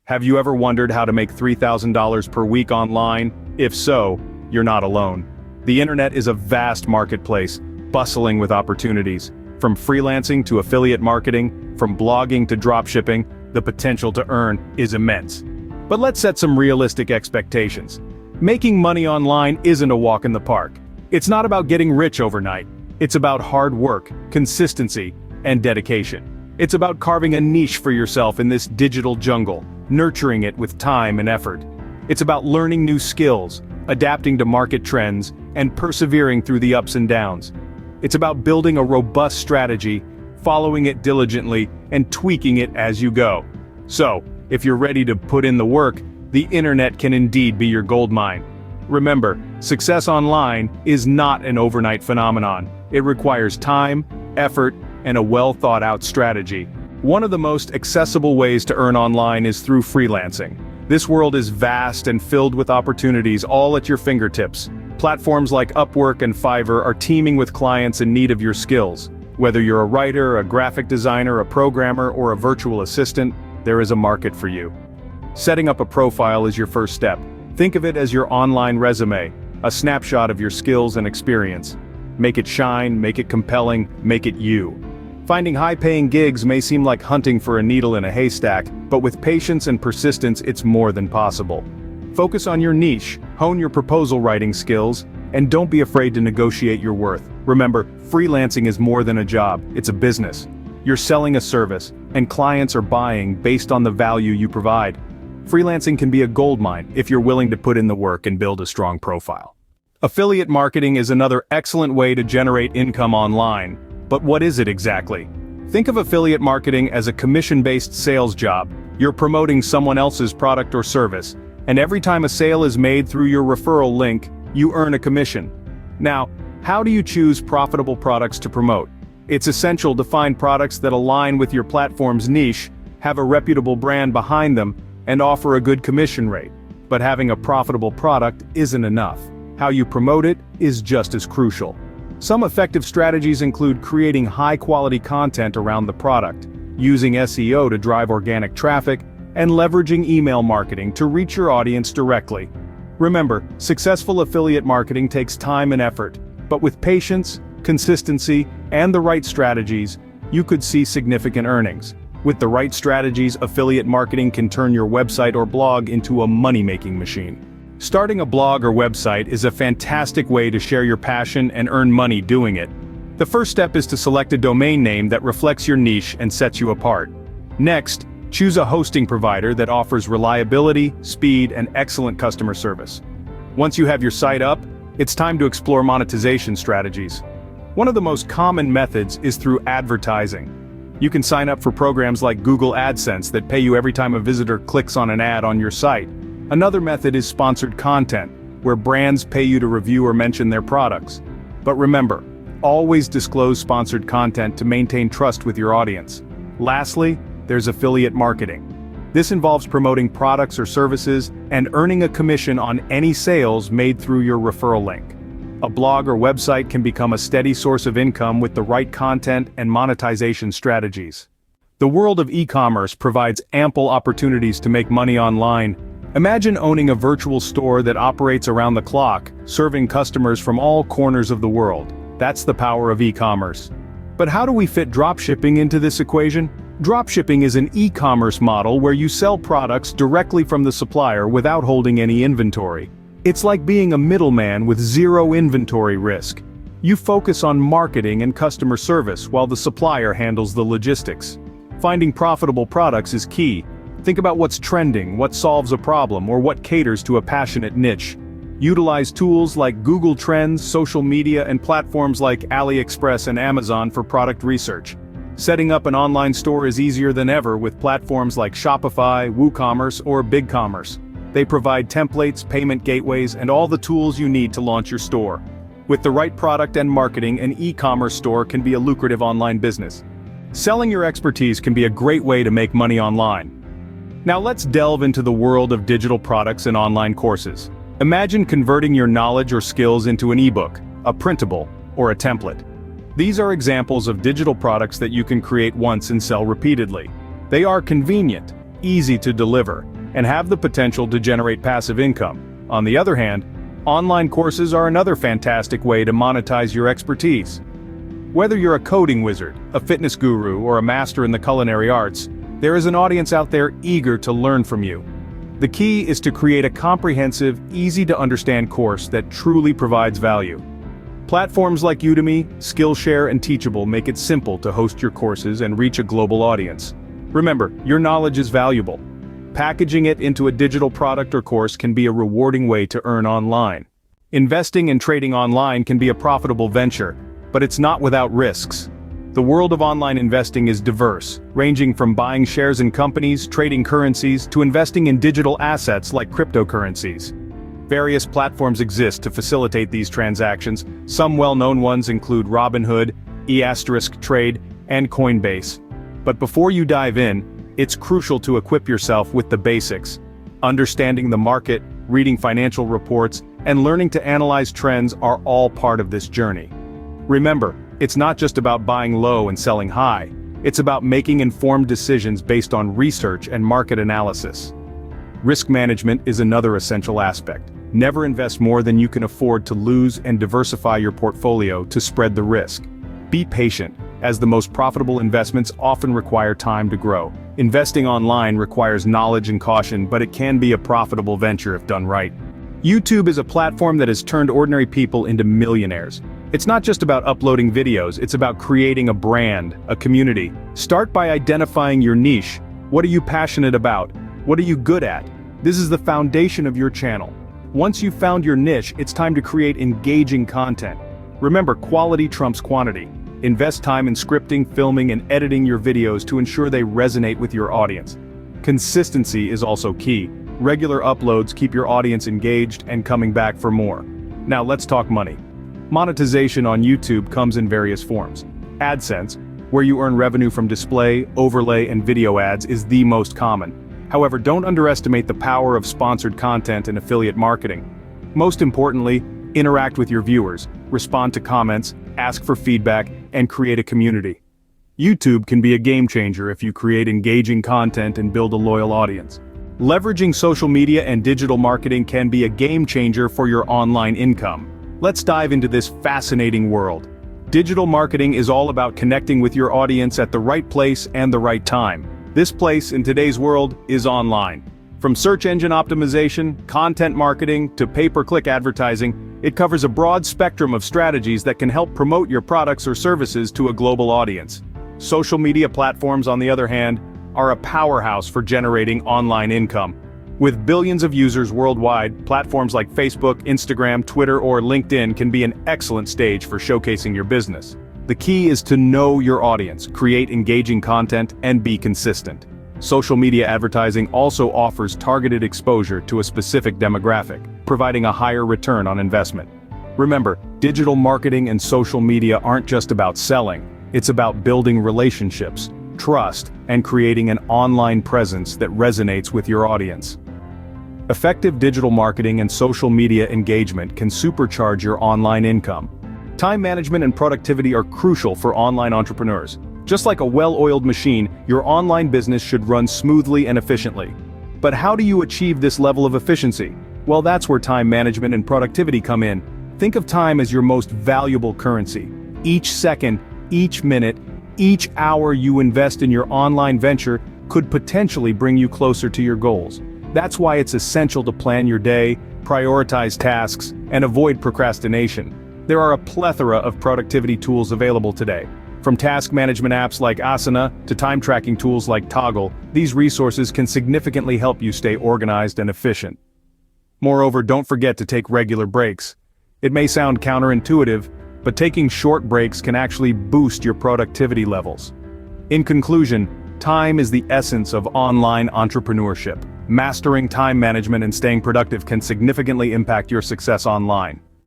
Have you ever wondered how to make $3,000 per week online? If so, you're not alone. The internet is a vast marketplace, bustling with opportunities. From freelancing to affiliate marketing, from blogging to dropshipping, the potential to earn is immense. But let's set some realistic expectations. Making money online isn't a walk in the park. It's not about getting rich overnight. It's about hard work, consistency, and dedication. It's about carving a niche for yourself in this digital jungle, nurturing it with time and effort. It's about learning new skills, adapting to market trends, and persevering through the ups and downs. It's about building a robust strategy, following it diligently, and tweaking it as you go. So, if you're ready to put in the work, the internet can indeed be your goldmine. Remember, success online is not an overnight phenomenon. It requires time, effort, and a well-thought-out strategy. One of the most accessible ways to earn online is through freelancing. This world is vast and filled with opportunities all at your fingertips. Platforms like Upwork and Fiverr are teeming with clients in need of your skills. Whether you're a writer, a graphic designer, a programmer, or a virtual assistant, there is a market for you. Setting up a profile is your first step. Think of it as your online resume, a snapshot of your skills and experience. Make it shine, make it compelling, make it you. Finding high-paying gigs may seem like hunting for a needle in a haystack, but with patience and persistence it's more than possible. Focus on your niche, hone your proposal writing skills, and don't be afraid to negotiate your worth. Remember, freelancing is more than a job, it's a business. You're selling a service, and clients are buying based on the value you provide. Freelancing can be a goldmine if you're willing to put in the work and build a strong profile. Affiliate marketing is another excellent way to generate income online. But what is it exactly? Think of affiliate marketing as a commission-based sales job. You're promoting someone else's product or service, and every time a sale is made through your referral link, you earn a commission. Now, how do you choose profitable products to promote? It's essential to find products that align with your platform's niche, have a reputable brand behind them, and offer a good commission rate. But having a profitable product isn't enough. How you promote it is just as crucial. Some effective strategies include creating high-quality content around the product, using SEO to drive organic traffic, and leveraging email marketing to reach your audience directly. Remember, successful affiliate marketing takes time and effort, but with patience, consistency, and the right strategies, you could see significant earnings. With the right strategies, affiliate marketing can turn your website or blog into a money-making machine. Starting a blog or website is a fantastic way to share your passion and earn money doing it. The first step is to select a domain name that reflects your niche and sets you apart. Next, choose a hosting provider that offers reliability, speed, and excellent customer service. Once you have your site up, it's time to explore monetization strategies. One of the most common methods is through advertising. You can sign up for programs like Google AdSense that pay you every time a visitor clicks on an ad on your site. Another method is sponsored content, where brands pay you to review or mention their products. But remember, always disclose sponsored content to maintain trust with your audience. Lastly, there's affiliate marketing. This involves promoting products or services and earning a commission on any sales made through your referral link. A blog or website can become a steady source of income with the right content and monetization strategies. The world of e-commerce provides ample opportunities to make money online. Imagine owning a virtual store that operates around the clock, serving customers from all corners of the world. That's the power of e-commerce. But how do we fit dropshipping into this equation? Dropshipping is an e-commerce model where you sell products directly from the supplier without holding any inventory. It's like being a middleman with zero inventory risk. You focus on marketing and customer service while the supplier handles the logistics. Finding profitable products is key. Think about what's trending, what solves a problem, or what caters to a passionate niche. Utilize tools like Google Trends, social media, and platforms like AliExpress and Amazon for product research. Setting up an online store is easier than ever with platforms like Shopify, WooCommerce, or BigCommerce. They provide templates, payment gateways, and all the tools you need to launch your store. With the right product and marketing, an e-commerce store can be a lucrative online business. Selling your expertise can be a great way to make money online. Now let's delve into the world of digital products and online courses. Imagine converting your knowledge or skills into an ebook, a printable, or a template. These are examples of digital products that you can create once and sell repeatedly. They are convenient, easy to deliver, and have the potential to generate passive income. On the other hand, online courses are another fantastic way to monetize your expertise. Whether you're a coding wizard, a fitness guru, or a master in the culinary arts, there is an audience out there eager to learn from you. The key is to create a comprehensive, easy-to-understand course that truly provides value. Platforms like Udemy, Skillshare, and Teachable make it simple to host your courses and reach a global audience. Remember, your knowledge is valuable. Packaging it into a digital product or course can be a rewarding way to earn online. Investing and trading online can be a profitable venture, but it's not without risks. The world of online investing is diverse, ranging from buying shares in companies, trading currencies, to investing in digital assets like cryptocurrencies. Various platforms exist to facilitate these transactions. Some well-known ones include Robinhood, Trade, and Coinbase. But before you dive in, it's crucial to equip yourself with the basics. Understanding the market, reading financial reports, and learning to analyze trends are all part of this journey. Remember, it's not just about buying low and selling high. It's about making informed decisions based on research and market analysis. Risk management is another essential aspect. Never invest more than you can afford to lose and diversify your portfolio to spread the risk. Be patient, as the most profitable investments often require time to grow. Investing online requires knowledge and caution, but it can be a profitable venture if done right. YouTube is a platform that has turned ordinary people into millionaires. It's not just about uploading videos, it's about creating a brand, a community. Start by identifying your niche. What are you passionate about? What are you good at? This is the foundation of your channel. Once you've found your niche, it's time to create engaging content. Remember, quality trumps quantity. Invest time in scripting, filming, and editing your videos to ensure they resonate with your audience. Consistency is also key. Regular uploads keep your audience engaged and coming back for more. Now let's talk money. Monetization on YouTube comes in various forms. AdSense, where you earn revenue from display, overlay, and video ads, is the most common. However, don't underestimate the power of sponsored content and affiliate marketing. Most importantly, interact with your viewers, respond to comments, ask for feedback, and create a community. YouTube can be a game changer if you create engaging content and build a loyal audience. Leveraging social media and digital marketing can be a game changer for your online income. Let's dive into this fascinating world. Digital marketing is all about connecting with your audience at the right place and the right time. This place in today's world is online. From search engine optimization, content marketing, to pay-per-click advertising, it covers a broad spectrum of strategies that can help promote your products or services to a global audience. Social media platforms, on the other hand, are a powerhouse for generating online income. With billions of users worldwide, platforms like Facebook, Instagram, Twitter, or LinkedIn can be an excellent stage for showcasing your business. The key is to know your audience, create engaging content, and be consistent. Social media advertising also offers targeted exposure to a specific demographic, providing a higher return on investment. Remember, digital marketing and social media aren't just about selling, it's about building relationships, trust, and creating an online presence that resonates with your audience. Effective digital marketing and social media engagement can supercharge your online income. Time management and productivity are crucial for online entrepreneurs. Just like a well-oiled machine, your online business should run smoothly and efficiently. But how do you achieve this level of efficiency? Well, that's where time management and productivity come in. Think of time as your most valuable currency. Each second, each minute, each hour you invest in your online venture could potentially bring you closer to your goals. That's why it's essential to plan your day, prioritize tasks, and avoid procrastination. There are a plethora of productivity tools available today. From task management apps like Asana to time tracking tools like Toggle, these resources can significantly help you stay organized and efficient. Moreover, don't forget to take regular breaks. It may sound counterintuitive, but taking short breaks can actually boost your productivity levels. In conclusion, time is the essence of online entrepreneurship. Mastering time management and staying productive can significantly impact your success online.